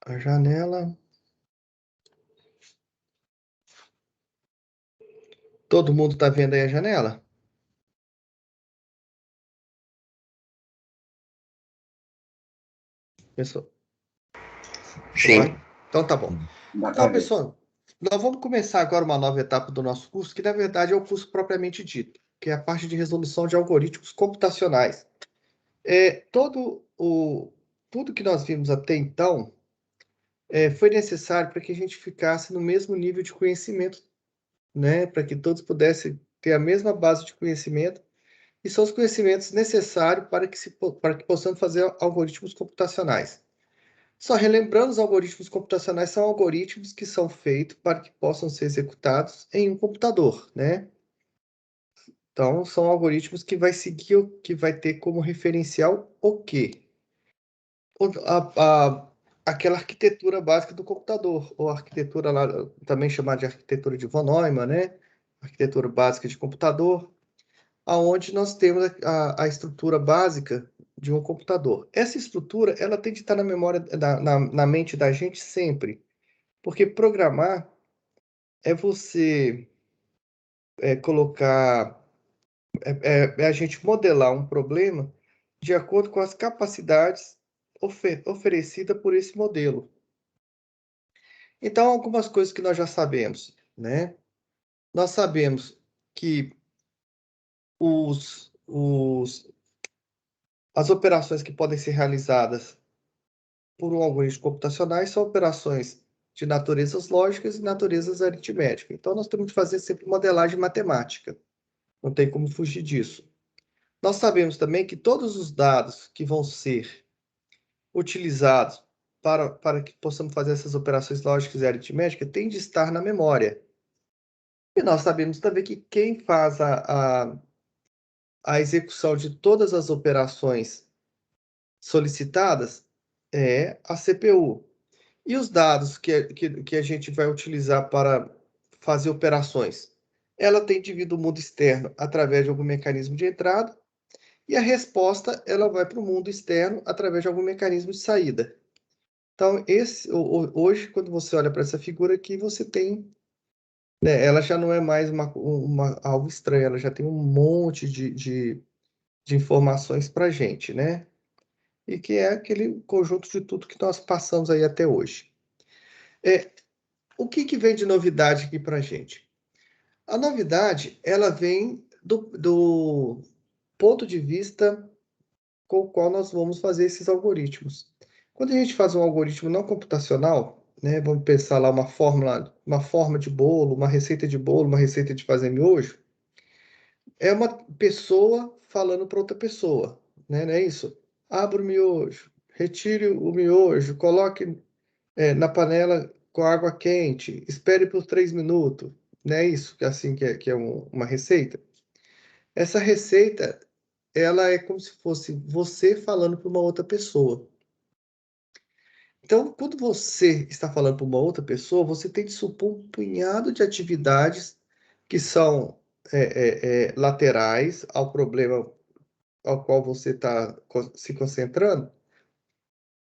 a janela. Todo mundo está vendo aí a janela? Pessoal? Sim. Então tá bom. Dá Então, para ver. pessoal, nós vamos começar agora uma nova etapa do nosso curso, que na verdade é o curso propriamente dito, que é a parte de resolução de algoritmos computacionais. Tudo que nós vimos até então foi necessário para que a gente ficasse no mesmo nível de conhecimento, né? Para que todos pudessem ter a mesma base de conhecimento, e são os conhecimentos necessários para que possamos fazer algoritmos computacionais. Só relembrando, os algoritmos computacionais são algoritmos que são feitos para que possam ser executados em um computador, né? Então, são algoritmos que vai seguir o que vai ter como referencial o quê? Aquela arquitetura básica do computador, ou arquitetura lá, também chamada de arquitetura de von Neumann, né? Arquitetura básica de computador, aonde nós temos a estrutura básica de um computador. Essa estrutura, ela tem que estar na memória, na mente da gente sempre, porque programar é você colocar, a gente modelar um problema de acordo com as capacidades oferecidas por esse modelo. Então, algumas coisas que nós já sabemos, né? Nós sabemos que as operações que podem ser realizadas por um algoritmo computacional são operações de naturezas lógicas e naturezas aritméticas. Então, nós temos que fazer sempre modelagem matemática. Não tem como fugir disso. Nós sabemos também que todos os dados que vão ser utilizados para que possamos fazer essas operações lógicas e aritméticas têm de estar na memória. E nós sabemos também que quem faz a execução de todas as operações solicitadas é a CPU. E os dados que a gente vai utilizar para fazer operações? Ela tem de vir do mundo externo através de algum mecanismo de entrada, e a resposta ela vai para o mundo externo através de algum mecanismo de saída. Então, hoje, quando você olha para essa figura aqui, você tem, né, ela já não é mais algo estranho, ela já tem um monte de informações para a gente, né? E que é aquele conjunto de tudo que nós passamos aí até hoje. O que vem de novidade aqui para a gente? A novidade, ela vem do ponto de vista com o qual nós vamos fazer esses algoritmos. Quando a gente faz um algoritmo não computacional, né, vamos pensar lá uma fórmula, uma forma de bolo, uma receita de bolo, uma receita de fazer miojo, é uma pessoa falando para outra pessoa, né, não é isso? Abra o miojo, retire o miojo, coloque na panela com água quente, espere por 3 minutos, não é isso? Assim que é uma receita? Essa receita, ela é como se fosse você falando para uma outra pessoa. Então, quando você está falando para uma outra pessoa, você tem de supor um punhado de atividades que são laterais ao problema ao qual você está se concentrando,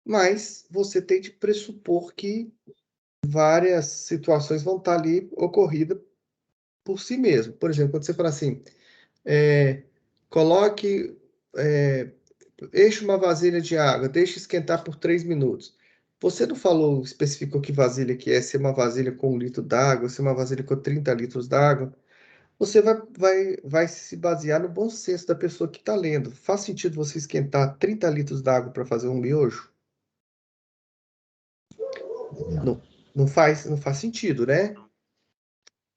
mas você tem de pressupor que várias situações vão estar ali ocorridas por si mesmo. Por exemplo, quando você fala assim, coloque, enche uma vasilha de água, deixe esquentar por 3 minutos. Você não falou, especificou que vasilha que é, se é uma vasilha com 1 litro d'água, se é uma vasilha com 30 litros d'água. Você vai se basear no bom senso da pessoa que está lendo. Faz sentido você esquentar 30 litros d'água para fazer um miojo? Não, não faz sentido, né?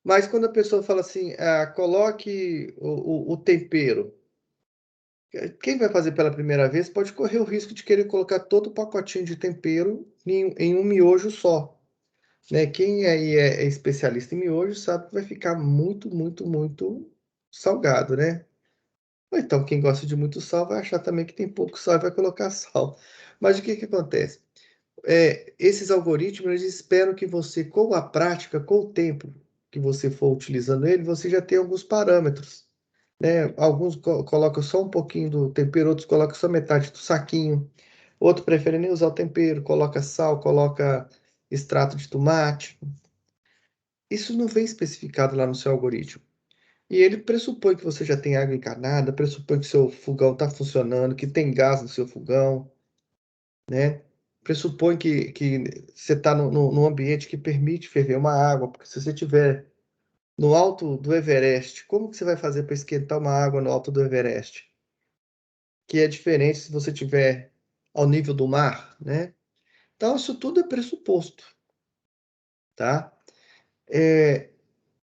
Mas quando a pessoa fala assim, coloque o tempero, quem vai fazer pela primeira vez pode correr o risco de querer colocar todo o pacotinho de tempero em um miojo só, né? Quem aí é especialista em miojo sabe que vai ficar muito, muito, muito salgado, né? Ou então, quem gosta de muito sal vai achar também que tem pouco sal e vai colocar sal. Mas o que que acontece? Esses algoritmos, eles esperam que você, com a prática, com o tempo que você for utilizando ele, você já tem alguns parâmetros, né? Alguns colocam só um pouquinho do tempero, outros colocam só metade do saquinho, Outro prefere nem usar o tempero, coloca sal, coloca extrato de tomate. Isso não vem especificado lá no seu algoritmo. E ele pressupõe que você já tem água encanada, pressupõe que seu fogão está funcionando, que tem gás no seu fogão, né? Pressupõe que você está num ambiente que permite ferver uma água, porque se você estiver no alto do Everest, como que você vai fazer para esquentar uma água no alto do Everest? Que é diferente se você estiver ao nível do mar, né? Então, isso tudo é pressuposto, tá?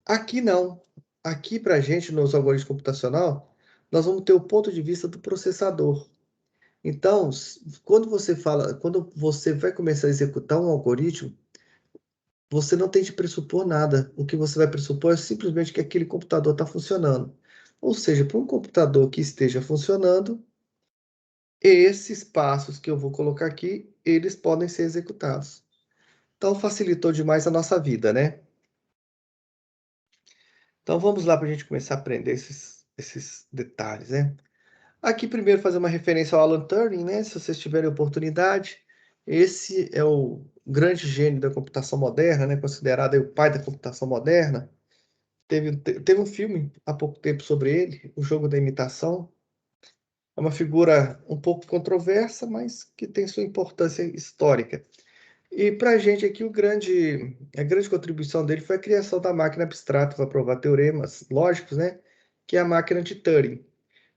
Aqui não. Aqui, para a gente, nos algoritmos computacional, nós vamos ter o ponto de vista do processador. Então, quando você vai começar a executar um algoritmo, você não tem de pressupor nada. O que você vai pressupor é simplesmente que aquele computador está funcionando. Ou seja, para um computador que esteja funcionando, esses passos que eu vou colocar aqui, eles podem ser executados. Então, facilitou demais a nossa vida, né? Então, vamos lá para a gente começar a aprender esses detalhes, né? Aqui, primeiro, fazer uma referência ao Alan Turing, né? Se vocês tiverem oportunidade, esse é o grande gênio da computação moderna, né? Considerado aí o pai da computação moderna. Teve um filme há pouco tempo sobre ele, O Jogo da Imitação. É uma figura um pouco controversa, mas que tem sua importância histórica. E para a gente aqui, a grande contribuição dele foi a criação da máquina abstrata para provar teoremas lógicos, né? Que é a máquina de Turing.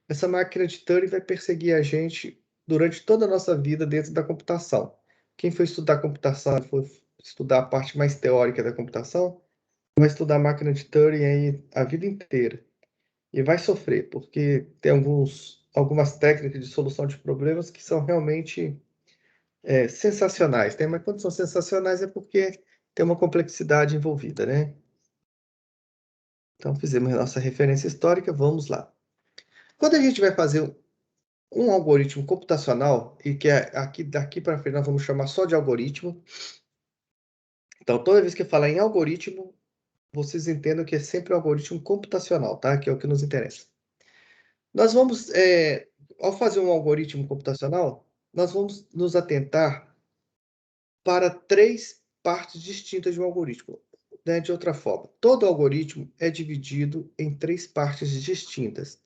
Essa máquina de Turing vai perseguir a gente durante toda a nossa vida dentro da computação. Quem for estudar computação, for estudar a parte mais teórica da computação, vai estudar a máquina de Turing aí a vida inteira. E vai sofrer, porque tem algumas técnicas de solução de problemas que são realmente sensacionais, né? Mas quando são sensacionais é porque tem uma complexidade envolvida, né? Então, fizemos a nossa referência histórica, vamos lá. Quando a gente vai fazer um algoritmo computacional, e que daqui para frente nós vamos chamar só de algoritmo. Então, toda vez que eu falar em algoritmo, vocês entendam que é sempre um algoritmo computacional, tá? Que é o que nos interessa. Nós vamos, ao fazer um algoritmo computacional, nós vamos nos atentar para três partes distintas de um algoritmo. Né? De outra forma, todo algoritmo é dividido em três partes distintas.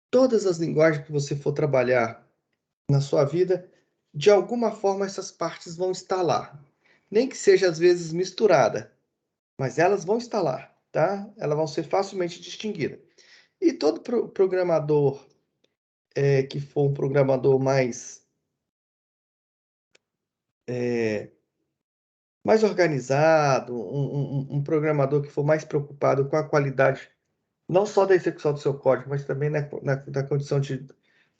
Todas as linguagens que você for trabalhar na sua vida, de alguma forma essas partes vão estar lá. Nem que seja às vezes misturada, mas elas vão estar lá, tá? Elas vão ser facilmente distinguidas. E todo programador que for um programador mais organizado, um programador que for mais preocupado com a qualidade, não só da execução do seu código, mas também na condição de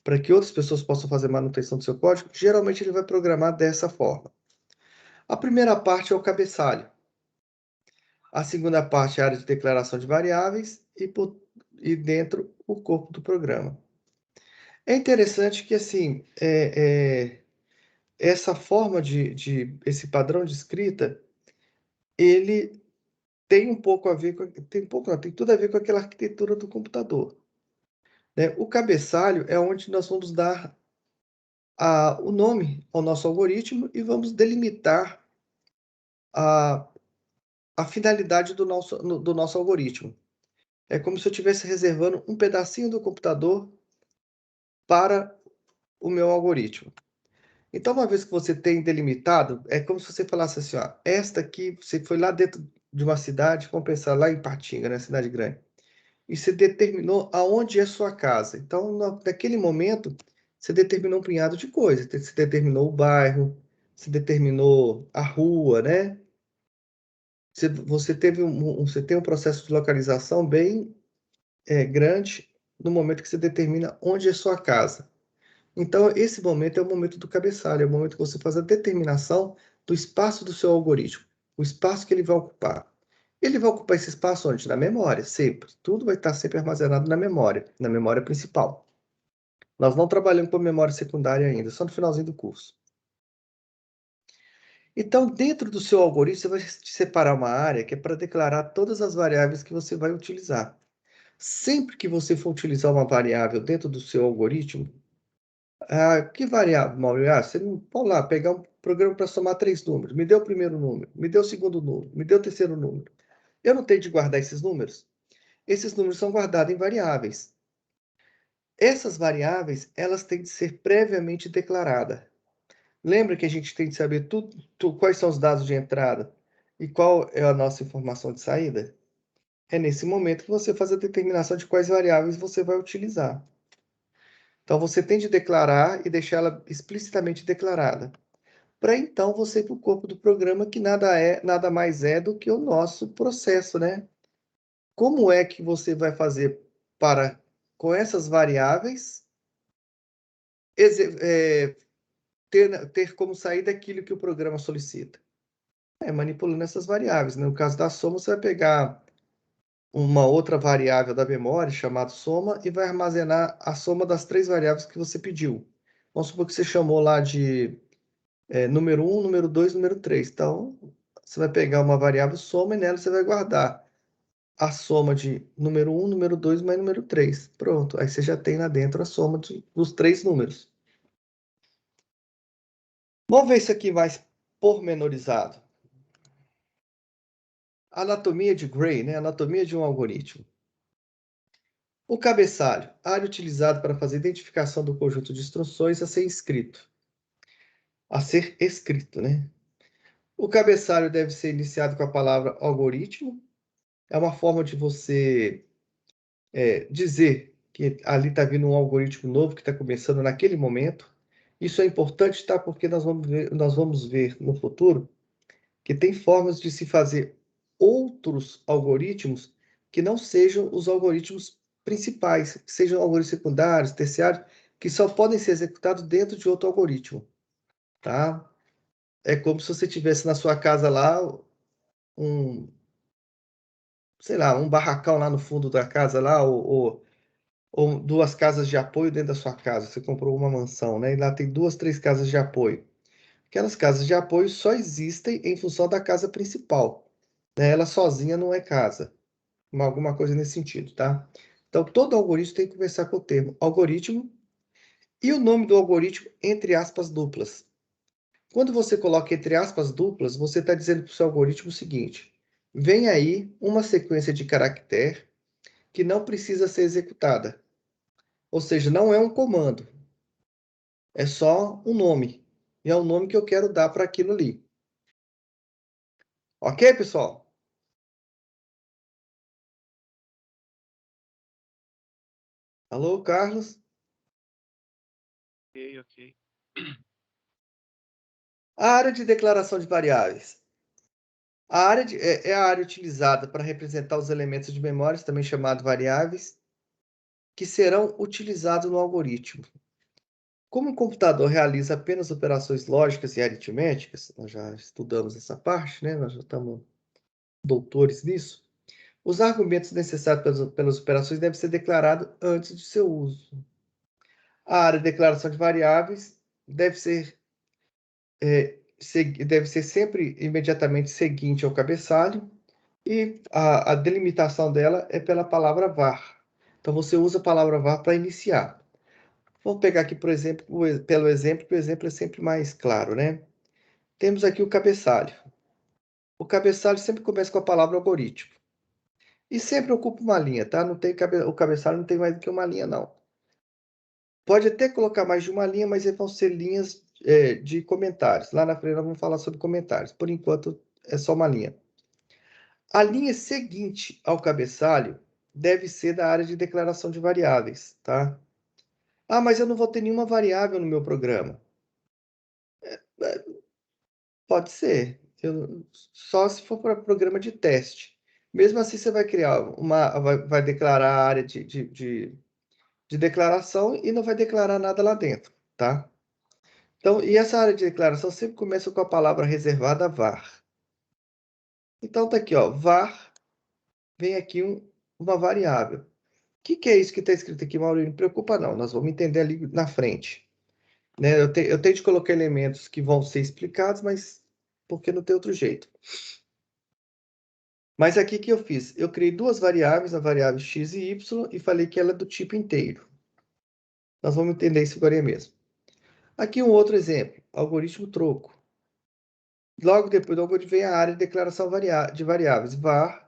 para que outras pessoas possam fazer manutenção do seu código, geralmente ele vai programar dessa forma. A primeira parte é o cabeçalho. A segunda parte é a área de declaração de variáveis e dentro o corpo do programa. É interessante que assim essa forma esse padrão de escrita ele tem um pouco a ver tem tudo a ver com aquela arquitetura do computador, né? O cabeçalho é onde nós vamos dar o nome ao nosso algoritmo e vamos delimitar a, a finalidade do nosso algoritmo. É como se eu estivesse reservando um pedacinho do computador para o meu algoritmo. Então, uma vez que você tem delimitado, é como se você falasse assim, ó, esta aqui, você foi lá dentro de uma cidade, vamos pensar lá em Patinga, né, cidade grande, e você determinou aonde é sua casa. Então, naquele momento, você determinou um punhado de coisas. Você determinou o bairro, você determinou a rua, né? Você tem um processo de localização bem grande no momento que você determina onde é sua casa. Então, esse momento é o momento do cabeçalho, é o momento que você faz a determinação do espaço do seu algoritmo, o espaço que ele vai ocupar. Ele vai ocupar esse espaço onde? Na memória, sempre. Tudo vai estar sempre armazenado na memória principal. Nós não trabalhamos com memória secundária ainda, só no finalzinho do curso. Então, dentro do seu algoritmo, você vai separar uma área que é para declarar todas as variáveis que você vai utilizar. Sempre que você for utilizar uma variável dentro do seu algoritmo, Que variável, Maurício? Você não pode lá pegar um programa para somar 3 números. Me deu o primeiro número, me deu o segundo número, me deu o terceiro número. Eu não tenho de guardar esses números? Esses números são guardados em variáveis. Essas variáveis, elas têm de ser previamente declaradas. Lembra que a gente tem de saber quais são os dados de entrada e qual é a nossa informação de saída? É nesse momento que você faz a determinação de quais variáveis você vai utilizar. Então, você tem de declarar e deixar ela explicitamente declarada. Para então você ir para o corpo do programa, que nada mais é do que o nosso processo, né? Como é que você vai fazer para, com essas variáveis, ter como saída aquilo que o programa solicita? Manipulando essas variáveis. No caso da soma, você vai pegar uma outra variável da memória, chamada soma, e vai armazenar a soma das 3 variáveis que você pediu. Vamos supor que você chamou lá de número 1, número 2, número 3. Então, você vai pegar uma variável soma e nela você vai guardar a soma de número 1, número 2 mais número 3. Pronto, aí você já tem lá dentro a soma dos 3 números. Vamos ver isso aqui mais pormenorizado. Anatomia de Gray, né? Anatomia de um algoritmo. O cabeçalho, área utilizada para fazer identificação do conjunto de instruções a ser escrito, né? O cabeçalho deve ser iniciado com a palavra algoritmo. É uma forma de você dizer que ali está vindo um algoritmo novo que está começando naquele momento. Isso é importante, tá? Porque nós vamos ver no futuro que tem formas de se fazer outros algoritmos que não sejam os algoritmos principais, que sejam algoritmos secundários, terciários, que só podem ser executados dentro de outro algoritmo, tá? É como se você tivesse na sua casa lá um, sei lá, um barracão lá no fundo da casa lá, ou 2 casas de apoio dentro da sua casa. Você comprou uma mansão, né? E lá tem 2, 3 casas de apoio. Aquelas casas de apoio só existem em função da casa principal, né? Ela sozinha não é casa. Alguma coisa nesse sentido, tá? Então, todo algoritmo tem que começar com o termo algoritmo e o nome do algoritmo entre aspas duplas. Quando você coloca entre aspas duplas, você está dizendo para o seu algoritmo o seguinte: vem aí uma sequência de caractere que não precisa ser executada. Ou seja, não é um comando, é só um nome. E é o nome que eu quero dar para aquilo ali. Ok, pessoal? Alô, Carlos? Ok. A área de declaração de variáveis. A área é a área utilizada para representar os elementos de memória, também chamado variáveis, que serão utilizados no algoritmo. Como o computador realiza apenas operações lógicas e aritméticas, nós já estudamos essa parte, né? Nós já estamos doutores nisso. Os argumentos necessários pelas operações devem ser declarados antes de seu uso. A área de declaração de variáveis deve ser sempre imediatamente seguinte ao cabeçalho, e a delimitação dela é pela palavra var. Então, você usa a palavra var para iniciar. Vamos pegar aqui, por exemplo, pelo exemplo, que o exemplo é sempre mais claro, né? Temos aqui o cabeçalho. O cabeçalho sempre começa com a palavra algoritmo. E sempre ocupa uma linha, tá? O cabeçalho não tem mais do que uma linha, não. Pode até colocar mais de uma linha, mas vão ser linhas de comentários. Lá na frente nós vamos falar sobre comentários. Por enquanto, é só uma linha. A linha seguinte ao cabeçalho deve ser da área de declaração de variáveis, tá? Ah, mas eu não vou ter nenhuma variável no meu programa. Pode ser. Só se for para programa de teste. Mesmo assim, você vai criar vai declarar a área de declaração e não vai declarar nada lá dentro, tá? Então, e essa área de declaração sempre começa com a palavra reservada var. Então, tá aqui, ó, var, vem aqui uma variável. O que é isso que está escrito aqui, Maurício? Não preocupa não, nós vamos entender ali na frente. Né? Eu tenho de colocar elementos que vão ser explicados, mas porque não tem outro jeito. Mas aqui que eu fiz? Eu criei 2 variáveis, a variável x e y, e falei que ela é do tipo inteiro. Nós vamos entender isso agora mesmo. Aqui um outro exemplo, algoritmo troco. Logo depois do algoritmo vem a área de declaração de variáveis, var.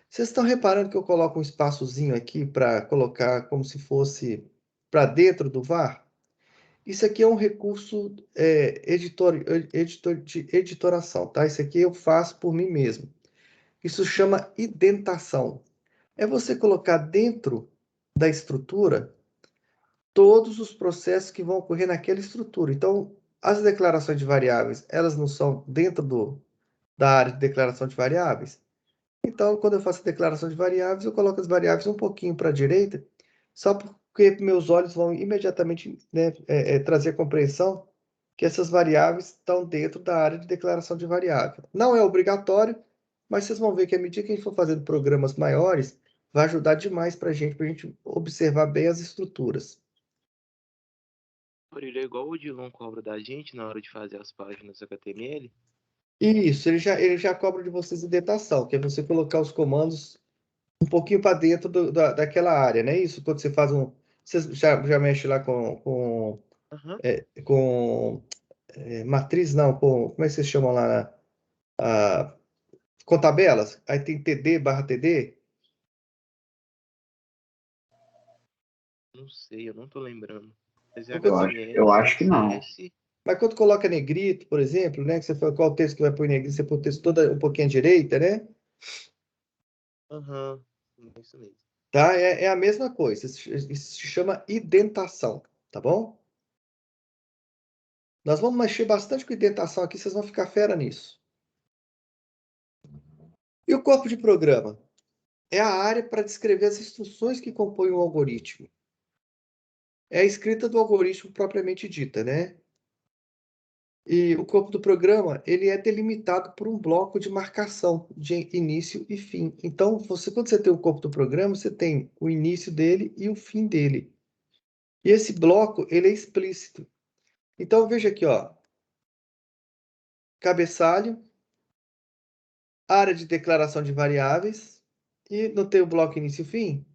Vocês estão reparando que eu coloco um espaçozinho aqui para colocar como se fosse para dentro do var? Isso aqui é um recurso de editoração, tá? Isso aqui eu faço por mim mesmo. Isso chama indentação. É você colocar dentro da estrutura todos os processos que vão ocorrer naquela estrutura. Então, as declarações de variáveis, elas não são dentro da área de declaração de variáveis? Então, quando eu faço a declaração de variáveis, eu coloco as variáveis um pouquinho para a direita, só porque meus olhos vão imediatamente, né, trazer a compreensão que essas variáveis estão dentro da área de declaração de variável. Não é obrigatório, mas vocês vão ver que à medida que a gente for fazendo programas maiores, vai ajudar demais para a gente observar bem as estruturas. Ele é igual o Dilon cobra da gente na hora de fazer as páginas HTML. Isso, ele já cobra de vocês indentação, que é você colocar os comandos um pouquinho para dentro daquela área, não é isso? Quando você faz um. Você já mexe lá Aham. com matriz, não, como é que vocês chamam lá? Com tabelas? Aí tem TD barra TD. Não sei, eu não tô lembrando. Mas é Então, quando- Eu HTML, acho que não. CSS. mas quando coloca negrito, por exemplo, né? Que você fala qual texto que vai pôr em negrito, você põe o texto todo um pouquinho à direita, né? Aham. É isso mesmo. Tá? É a mesma coisa. Isso se chama indentação, tá bom? Nós vamos mexer bastante com indentação aqui, vocês vão ficar fera nisso. E o corpo de programa? É a área para descrever as instruções que compõem o algoritmo. É a escrita do algoritmo propriamente dita, né? E o corpo do programa, ele é delimitado por um bloco de marcação de início e fim. Então, quando você tem o corpo do programa, você tem o início dele e o fim dele. E esse bloco, ele é explícito. Então, veja aqui, ó. Cabeçalho, área de declaração de variáveis, e não tem o bloco início e fim?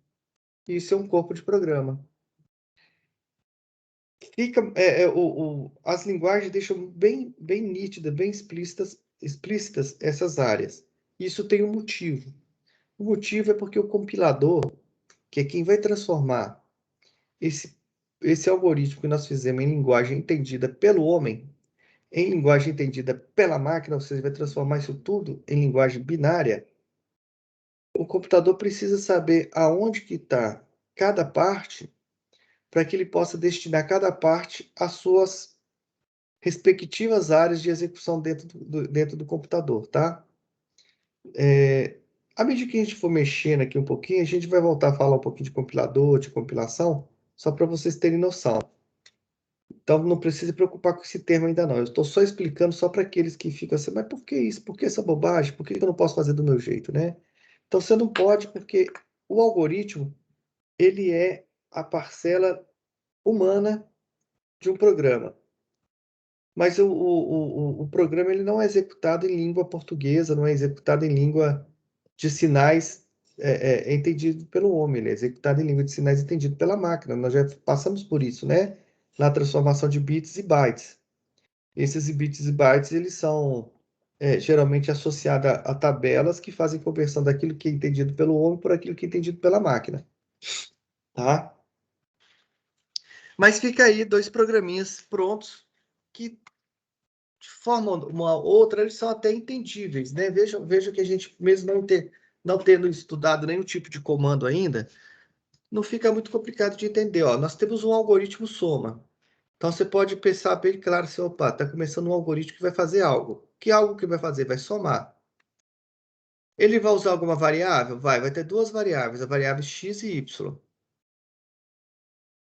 Isso é um corpo de programa. As linguagens deixam bem nítidas, bem explícitas essas áreas. Isso tem um motivo. O motivo é porque o compilador, que é quem vai transformar esse algoritmo que nós fizemos em linguagem entendida pelo homem, em linguagem entendida pela máquina, ou seja, vai transformar isso tudo em linguagem binária. O computador precisa saber aonde que está cada parte para que ele possa destinar cada parte às suas respectivas áreas de execução dentro do computador, tá? À medida que a gente for mexendo aqui um pouquinho, a gente vai voltar a falar um pouquinho de compilador, de compilação, só para vocês terem noção. Então, não precisa se preocupar com esse termo ainda não. Eu estou só explicando só para aqueles que ficam assim, mas por que isso? Por que essa bobagem? Por que eu não posso fazer do meu jeito, né? Então, você não pode, porque o algoritmo, ele é a parcela humana de um programa. Mas o programa ele não é executado em língua portuguesa, não é executado em língua de sinais entendido pelo homem, ele é executado em língua de sinais entendido pela máquina. Nós já passamos por isso, né? Na transformação de bits e bytes. Esses bits e bytes, eles são geralmente associados a tabelas que fazem conversão daquilo que é entendido pelo homem por aquilo que é entendido pela máquina, tá? Mas fica aí dois programinhas prontos que de forma uma outra, eles são até entendíveis, né? Veja que a gente, mesmo não tendo estudado nenhum tipo de comando ainda, não fica muito complicado de entender. Ó, nós temos um algoritmo soma. Então, você pode pensar bem claro assim, opa, está começando um algoritmo que vai fazer algo. Que algo que vai fazer? Vai somar. Ele vai usar alguma variável? Vai ter duas variáveis, a variável x e y.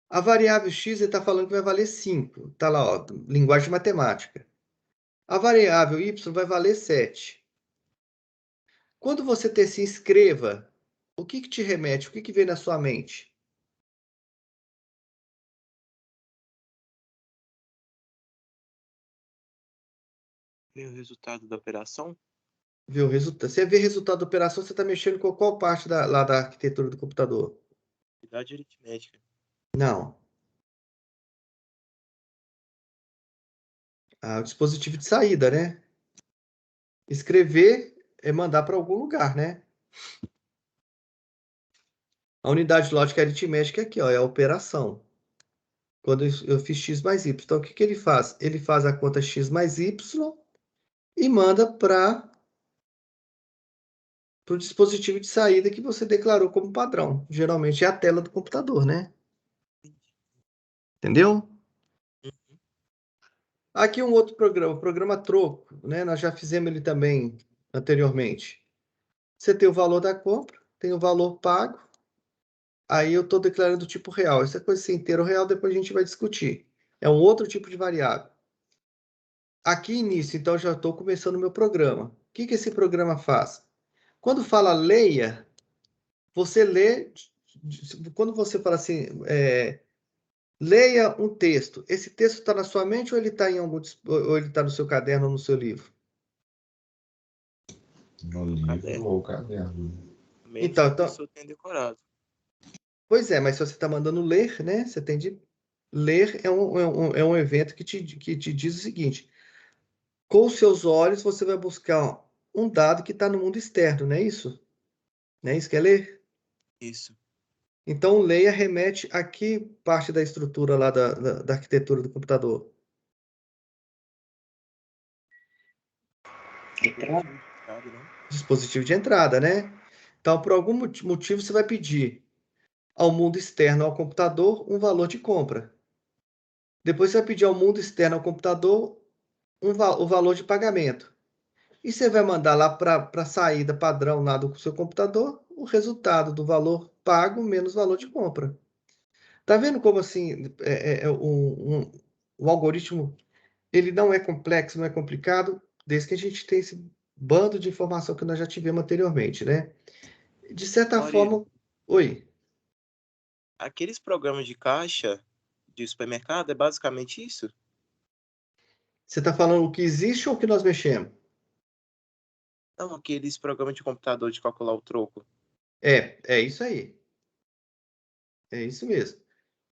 A variável x, ele está falando que vai valer 5. Está lá, ó, linguagem matemática. A variável y vai valer 7. Quando você se inscreva, o que te remete? O que vem na sua mente? Vem o resultado da operação. Ver o resultado. Você vê o resultado da operação, você está mexendo com qual parte lá da arquitetura do computador? Unidade aritmética. Não. o dispositivo de saída, né? Escrever é mandar para algum lugar, né? A unidade lógica aritmética aqui, ó, é a operação. Quando eu fiz x mais y. Então, o que ele faz? Ele faz a conta x mais y e manda para o dispositivo de saída que você declarou como padrão. Geralmente é a tela do computador, né? Entendeu? Aqui um outro programa, o programa troco, né? Nós já fizemos ele também anteriormente. Você tem o valor da compra, tem o valor pago, aí eu estou declarando o tipo real. Essa coisa ser inteiro real, depois a gente vai discutir. É um outro tipo de variável. Aqui início, então já estou começando o meu programa. O que esse programa faz? Quando fala leia, você lê. Quando você fala assim, leia um texto. Esse texto está na sua mente ou ele está em ou ele está no seu caderno ou no seu livro? No livro Caderno. ou caderno. Menos que Então, a pessoa tenha decorado. pois é, mas se você está mandando ler, né? Você tem de ler é um evento que te diz o seguinte: com os seus olhos você vai buscar um dado que está no mundo externo, não é isso? Não é isso que é ler? Isso. Então, leia remete a que parte da estrutura lá da arquitetura do computador? Sabe, não? Dispositivo de entrada, né? Então, por algum motivo, você vai pedir ao mundo externo ao computador um valor de compra. Depois você vai pedir ao mundo externo ao computador o valor de pagamento. E você vai mandar lá para a saída padrão lá do seu computador o resultado do valor pago menos valor de compra. Tá vendo como assim o algoritmo ele não é complexo, não é complicado, desde que a gente tem esse bando de informação que nós já tivemos anteriormente, né? De certa Maurílio, forma, oi, aqueles programas de caixa de supermercado é basicamente isso? você está falando o que existe ou o que nós mexemos? Não, aqueles programas de computador de calcular o troco. É isso aí. É isso mesmo.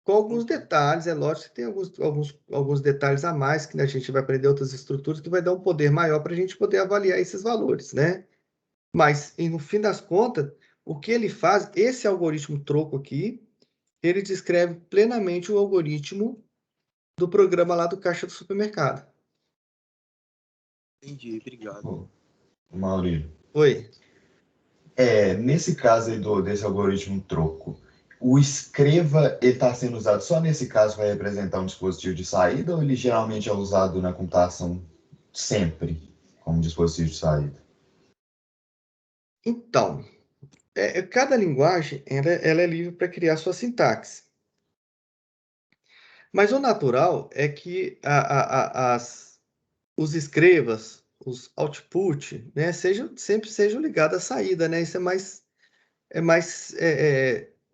Com alguns Uhum. detalhes, é lógico que tem alguns detalhes a mais que a gente vai aprender outras estruturas que vai dar um poder maior para a gente poder avaliar esses valores, né? Mas, e no fim das contas, o que ele faz, esse algoritmo troco aqui, ele descreve plenamente o algoritmo do programa lá do caixa do supermercado. Entendi, obrigado. Ô, Maurílio, Oi. nesse caso aí desse algoritmo troco, o escreva ele está sendo usado só nesse caso para representar um dispositivo de saída ou ele geralmente é usado na computação sempre como dispositivo de saída? Então, cada linguagem ela é livre para criar sua sintaxe. Mas o natural é que os escrevas, os output, né, sempre sejam ligados à saída, né? Isso é mais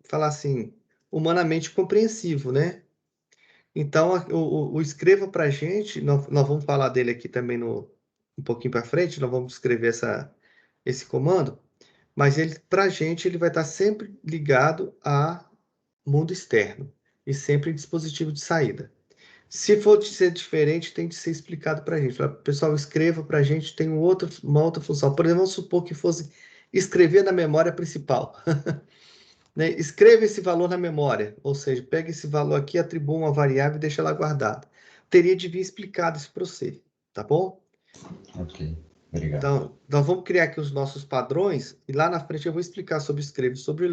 falar assim, humanamente compreensivo, né? Então, o escreva para a gente, nós vamos falar dele aqui também um pouquinho para frente, nós vamos escrever esse comando, mas ele, para a gente, ele vai estar sempre ligado a mundo externo e sempre em dispositivo de saída. Se for de ser diferente, tem que ser explicado para a gente. Pessoal, escreva para a gente, tem uma outra função. Por exemplo, vamos supor que fosse escrever na memória principal. Né? Escreva esse valor na memória, ou seja, pega esse valor aqui, atribua uma variável e deixa lá guardado. Teria de vir explicado isso para você, tá bom? Ok, obrigado. Então, nós vamos criar aqui os nossos padrões e lá na frente eu vou explicar sobre escreve, sobre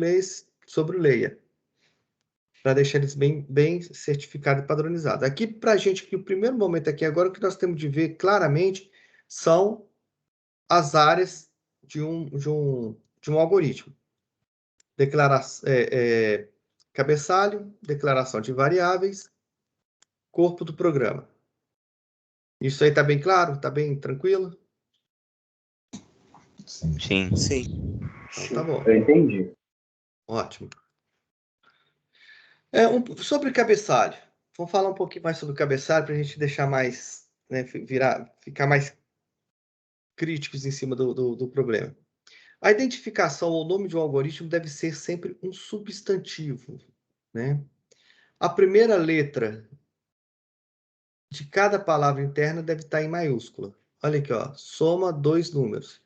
sobre o leia, para deixar eles bem certificados e padronizados. Aqui, para a gente, que o primeiro momento aqui agora, o que nós temos de ver claramente são as áreas de um algoritmo. Cabeçalho, declaração de variáveis, corpo do programa. Isso aí está bem claro? Está bem tranquilo? Sim. Sim. Sim. Então tá bom. Eu entendi. Ótimo. Sobre cabeçalho. Vamos falar um pouquinho mais sobre o cabeçalho para a gente deixar mais, né, ficar mais críticos em cima do problema. A identificação ou nome de um algoritmo deve ser sempre um substantivo, né? A primeira letra de cada palavra interna deve estar em maiúscula. Olha aqui, ó, soma 2 números.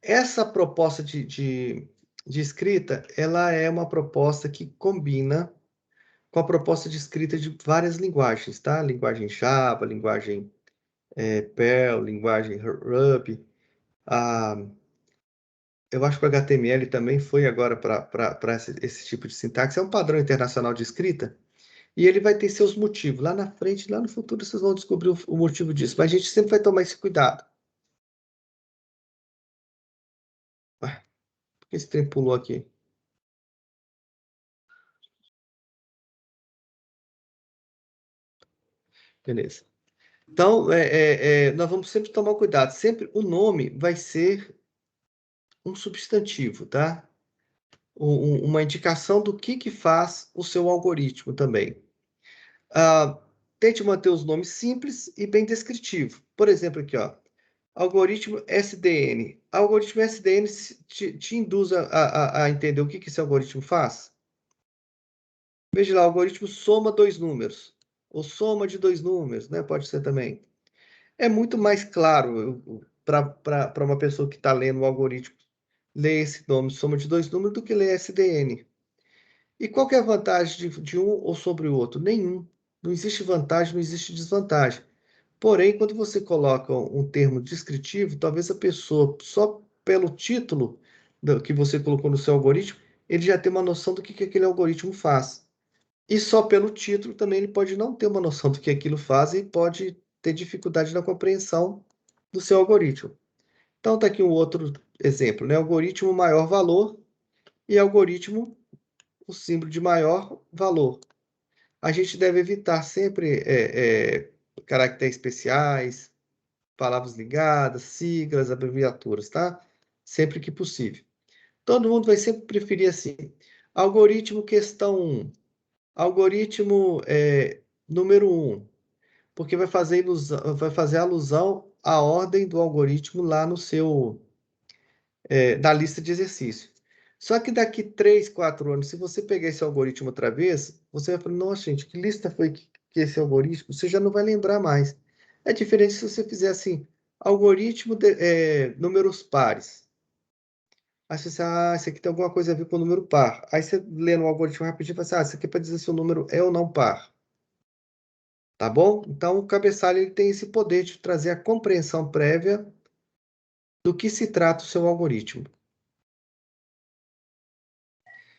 Essa proposta de escrita, ela é uma proposta que combina com a proposta de escrita de várias linguagens, tá? Linguagem Java, linguagem Perl, linguagem Ruby. Eu acho que o HTML também foi agora para esse tipo de sintaxe. É um padrão internacional de escrita. E ele vai ter seus motivos. Lá na frente, lá no futuro, vocês vão descobrir o motivo disso. Mas a gente sempre vai tomar esse cuidado. Ué, por que esse trem pulou aqui? Beleza. Então, nós vamos sempre tomar cuidado. Sempre o nome vai ser um substantivo, tá? Uma indicação do que faz o seu algoritmo também. Tente manter os nomes simples e bem descritivos. Por exemplo, aqui, ó, algoritmo SDN. Algoritmo SDN te induz a entender o que esse algoritmo faz? Veja lá, o algoritmo soma 2 números, ou soma de 2 números, né? Pode ser também. É muito mais claro para uma pessoa que está lendo o algoritmo ler esse nome, soma de 2 números, do que ler SDN. E qual que é a vantagem de um ou sobre o outro? Nenhum. Não existe vantagem, não existe desvantagem. Porém, quando você coloca um termo descritivo, talvez a pessoa, só pelo título que você colocou no seu algoritmo, ele já tem uma noção do que aquele algoritmo faz. E só pelo título também ele pode não ter uma noção do que aquilo faz e pode ter dificuldade na compreensão do seu algoritmo. Então, está aqui um outro exemplo, né? Algoritmo maior valor e algoritmo o símbolo de maior valor. A gente deve evitar sempre caracteres especiais, palavras ligadas, siglas, abreviaturas, tá? Sempre que possível. Todo mundo vai sempre preferir assim. Algoritmo questão 1. Algoritmo número 1. Porque vai fazer alusão à ordem do algoritmo lá no seu na lista de exercício. Só que daqui 3, 4 anos, se você pegar esse algoritmo outra vez, você vai falar, nossa, gente, que lista foi que esse algoritmo? Você já não vai lembrar mais. É diferente se você fizer assim, algoritmo de números pares. Aí você fala, isso aqui tem alguma coisa a ver com o número par. Aí você lê no algoritmo rapidinho e fala assim, isso aqui é para dizer se o número é ou não par. Tá bom? Então, o cabeçalho ele tem esse poder de trazer a compreensão prévia do que se trata o seu algoritmo.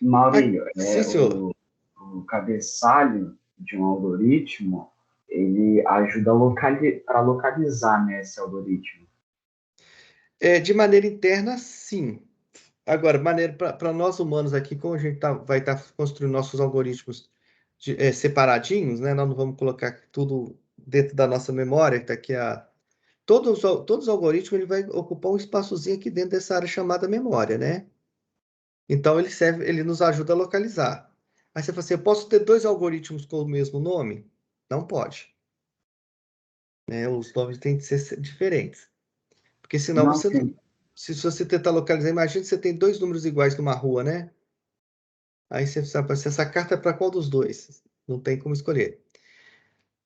Maurílio, Sim, senhor. o cabeçalho de um algoritmo, ele ajuda a localizar, né, esse algoritmo. De maneira interna, sim. Agora, para nós humanos aqui, como a gente vai estar construindo nossos algoritmos separadinhos, né? Nós não vamos colocar tudo dentro da nossa memória, que está aqui todos os algoritmos ele vai ocupar um espaçozinho aqui dentro dessa área chamada memória, né? Então ele nos ajuda a localizar. Aí você fala assim, eu posso ter 2 algoritmos com o mesmo nome? Não pode. Né? Os nomes têm que ser diferentes. Porque senão Não, você não. sim. Se você tentar localizar, imagina que você tem 2 números iguais numa rua, né? Aí você sabe, essa carta é para qual dos dois? Não tem como escolher.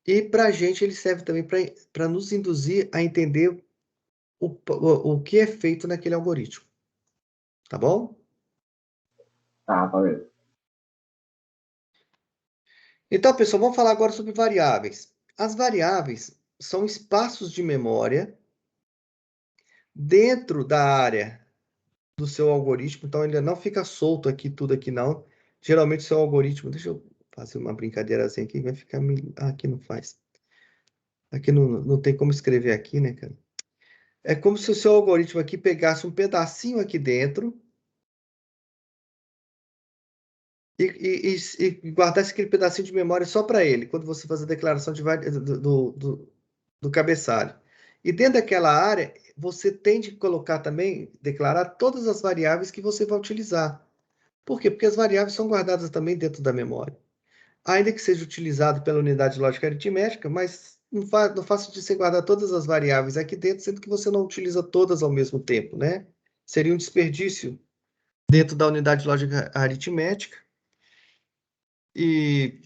E para a gente ele serve também para nos induzir a entender o que é feito naquele algoritmo. Tá bom? Tá, valeu. Então, pessoal, vamos falar agora sobre variáveis. As variáveis são espaços de memória dentro da área do seu algoritmo. Então, ele não fica solto aqui, tudo aqui não. Geralmente, o seu algoritmo... Deixa eu fazer uma brincadeirazinha aqui, vai ficar... aqui não faz. Aqui não tem como escrever aqui, né, cara? É como se o seu algoritmo aqui pegasse um pedacinho aqui dentro e guardasse aquele pedacinho de memória só para ele, quando você faz a declaração do cabeçalho. E dentro daquela área, você tem de colocar também, declarar todas as variáveis que você vai utilizar. Por quê? Porque as variáveis são guardadas também dentro da memória. Ainda que seja utilizado pela unidade lógica aritmética, mas não faz sentido você guardar todas as variáveis aqui dentro, sendo que você não utiliza todas ao mesmo tempo, né? Seria um desperdício dentro da unidade lógica aritmética. E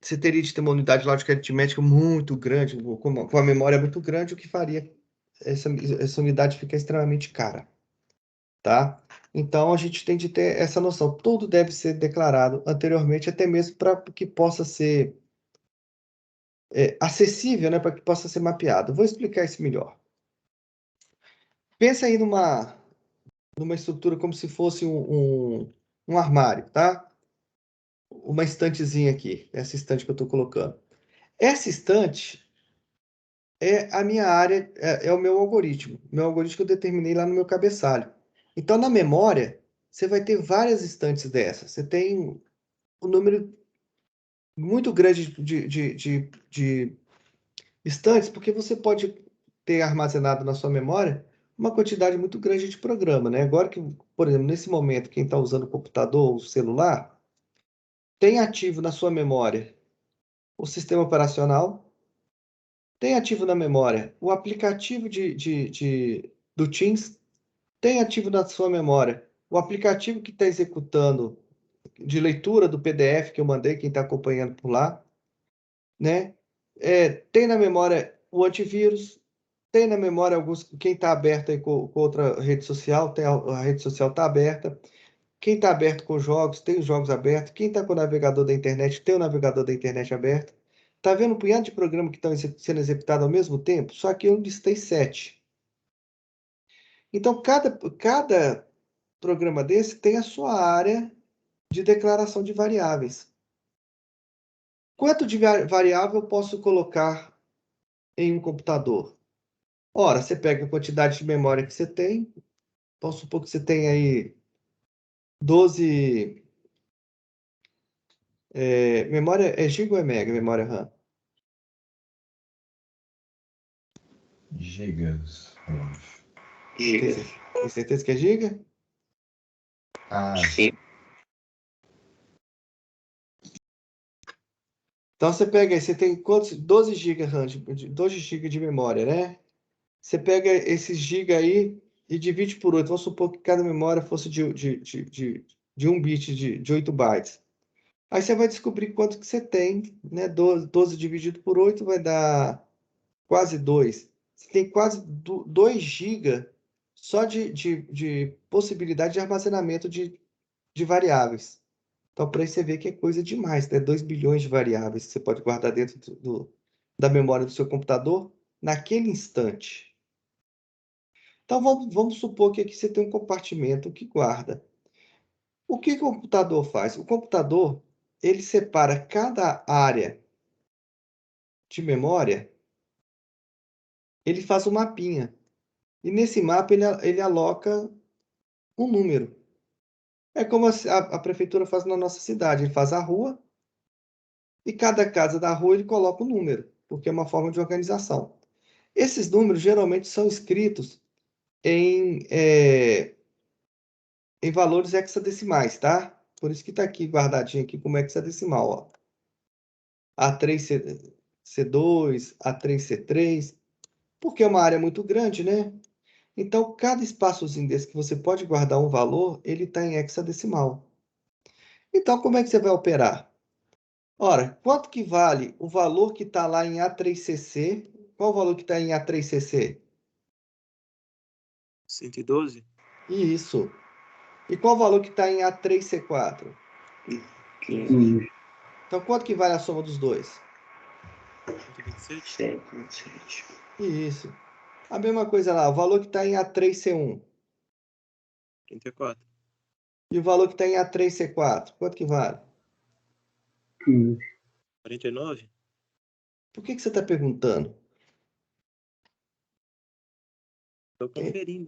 você teria de ter uma unidade lógica aritmética muito grande, com uma memória muito grande, o que faria essa unidade ficar extremamente cara, tá? Então, a gente tem de ter essa noção. Tudo deve ser declarado anteriormente, até mesmo para que possa ser acessível, né, para que possa ser mapeado. Vou explicar isso melhor. Pensa aí numa estrutura como se fosse um armário, tá? Uma estantezinha aqui, essa estante que eu estou colocando. Essa estante é a minha área, é o meu algoritmo. Meu algoritmo que eu determinei lá no meu cabeçalho. Então, na memória, você vai ter várias estantes dessas. Você tem um número muito grande de estantes, porque você pode ter armazenado na sua memória uma quantidade muito grande de programa, né? Agora que, por exemplo, nesse momento, quem está usando o computador ou o celular, tem ativo na sua memória o sistema operacional, tem ativo na memória o aplicativo do Teams, tem ativo na sua memória o aplicativo que está executando de leitura do PDF que eu mandei, quem está acompanhando por lá, né? Tem na memória o antivírus, tem na memória alguns, quem está aberto aí com outra rede social, a rede social está aberta. Quem está aberto com jogos, tem os jogos abertos. Quem está com o navegador da internet, tem o navegador da internet aberto. Está vendo um punhado de programas que estão sendo executados ao mesmo tempo? Só que eu listei 7. Então, cada programa desse tem a sua área de declaração de variáveis. Quanto de variável eu posso colocar em um computador? Ora, você pega a quantidade de memória que você tem. Vamos supor que você tem aí 12... memória é giga ou é mega, memória RAM? Gigas, eu acho. Tem certeza que é giga? Ah, Sim. Então você pega aí, você tem quantos? 12 GB RAM, 12 GB de memória, né? Você pega esses GB aí e divide por 8. Vamos supor que cada memória fosse de 1 bit, de 8 bytes. Aí você vai descobrir quanto que você tem, né? 12 dividido por 8 vai dar quase 2. Você tem quase 2 GB só de possibilidade de armazenamento de variáveis. Então, para aí você ver que é coisa demais, né? 2 bilhões de variáveis que você pode guardar dentro da memória do seu computador naquele instante. Então, vamos supor que aqui você tem um compartimento que guarda. O que o computador faz? O computador, ele separa cada área de memória, ele faz um mapinha. E nesse mapa ele aloca um número. É como a prefeitura faz na nossa cidade. Ele faz a rua e cada casa da rua ele coloca um número, porque é uma forma de organização. Esses números geralmente são escritos em valores hexadecimais, tá? Por isso que está aqui guardadinho aqui como hexadecimal, ó. A3C2, A3C3, porque é uma área muito grande, né? Então, cada espaçozinho desse que você pode guardar um valor, ele está em hexadecimal. Então, como é que você vai operar? Ora, quanto que vale o valor que está lá em A3CC? Qual o valor que está em A3CC? 112? Isso. E qual o valor que está em A3C4? 15. Então, quanto que vale a soma dos dois? 127? 27. Isso. A mesma coisa lá, o valor que está em A3C1 34. e o valor que está em A3C4, quanto que vale? 15. 49? Por que você está perguntando? Estou conferindo.